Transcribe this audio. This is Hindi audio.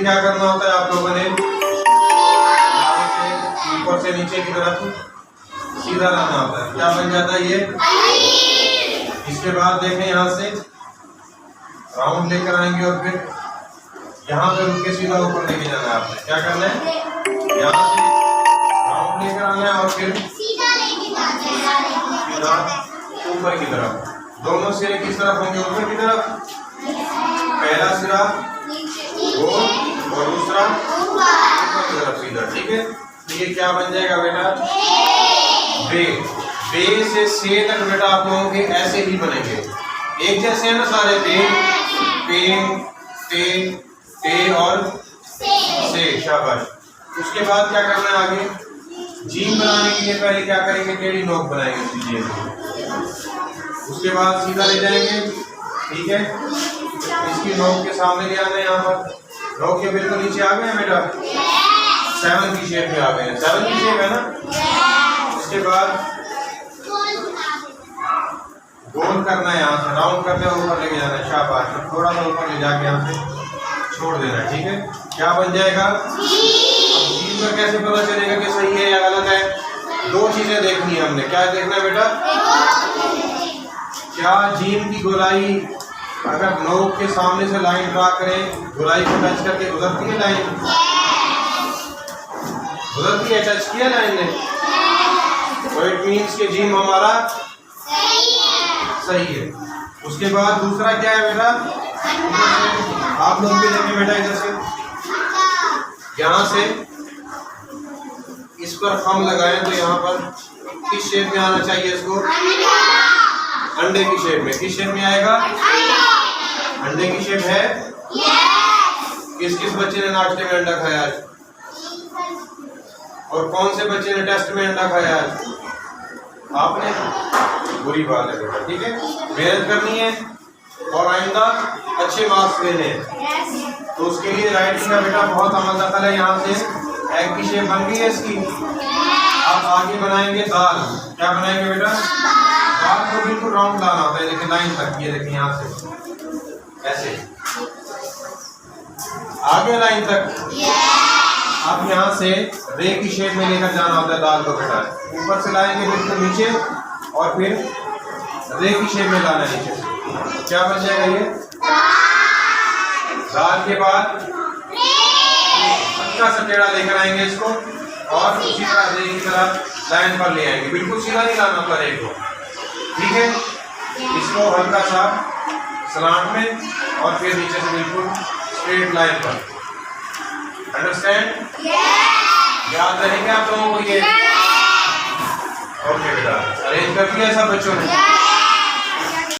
क्या करना होता है आप लोगों ने, ऊपर से नीचे की तरफ सीधा लाना होता है। क्या बन जाता है ये। इसके बाद देखें यहाँ से राउंड लेकर आएंगे और फिर यहाँ पे रुक के सीधा ऊपर लेके जाना है। आपने क्या करना है, यहाँ से राउंड लेकर आना है और फिर सीधा ऊपर की तरफ। दोनों सिरे किस तरफ होंगे, ऊपर की तरफ। पहला सिरा गोल और दूसरा ऊपर की तरफ सीधा। ठीक है, तो ये क्या बन जाएगा बेटा, बे। बे से से तक बेटा आप लोगों के ऐसे ही बनेंगे, एक जैसे है ना सारे। बे पे ते ते और से, शाबाश। उसके बाद क्या करना है आगे, जीम बनाने के लिए पहले क्या करेंगे, टेढ़ी नोक बनाएंगे सीधे। उसके बाद सीधा ले जाएंगे। ठीक है, इसकी नोक के सामने ले आना है। यहाँ पर नोक के बिल्कुल नीचे आ गए हैं बेटा, 7 की शेप में आ गए हैं। 7 की शेप है ना। उसके बाद गोल करना है, यहाँ से राउंड करते हुए ऊपर लेके जाना है। शाबाश, थोड़ा सा ऊपर ले जाके यहाँ से छोड़ देना है। ठीक है, क्या बन जाएगा। अब जीम का कैसे पता चलेगा कि सही है या गलत है, दो चीजें देखनी है हमने। क्या देखना है बेटा, क्या जीम की गोलाई अगर नोक के सामने से लाइन ड्रा करें, गोलाई को टच करके गुजरती है लाइन, गुजरती है, टच किया लाइन ने, तो इट मीन्स कि जीम हमारा सही है। उसके बाद दूसरा क्या है बेटा, आप लोग भी देखें बेटा, इधर से यहाँ से इस पर खम लगाएं तो यहाँ पर किस शेप में आना चाहिए इसको, अंडे की शेप में। किस शेप में आएगा, अंडे की शेप है। किस किस बच्चे ने नाश्ते में अंडा खाया आज, और कौन से बच्चे ने टेस्ट में अंडा खाया आज, आपने। बुरी बात है बेटा। ठीक है, मेहनत करनी है और आइंदा अच्छे मार्क्स लेने हैं, तो उसके लिए राइटिंग का बेटा बहुत अमल दखल है। यहाँ से एग की शेप बन गई है इसकी। अब आगे बनाएंगे दाल। क्या बनाएंगे बेटा, दाल को बिल्कुल राउंड लाना होता है। देखिए लाइन तक, ये देखिए यहाँ से ऐसे आगे लाइन तक। अब यहाँ से रे की शेप में लेकर जाना होता है दाल को बेटा। ऊपर से लाएंगे बिल्कुल नीचे और फिर रे की शेप में लाना नीचे से। क्या बन जाएगा ये, दाल के बाद हल्का सा टेढ़ा लेकर आएंगे इसको और उसी तरह रे की तरह लाइन पर ले आएंगे। बिल्कुल सीधा नहीं लाना होता रे को। ठीक है, इसको हल्का सा सलाट में और फिर नीचे से बिल्कुल स्ट्रेट लाइन पर। अंडरस्टैंड, याद रहेंगे आप लोगों को ये। ओके बेटा, अरेंज कर दिया सब बच्चों ने।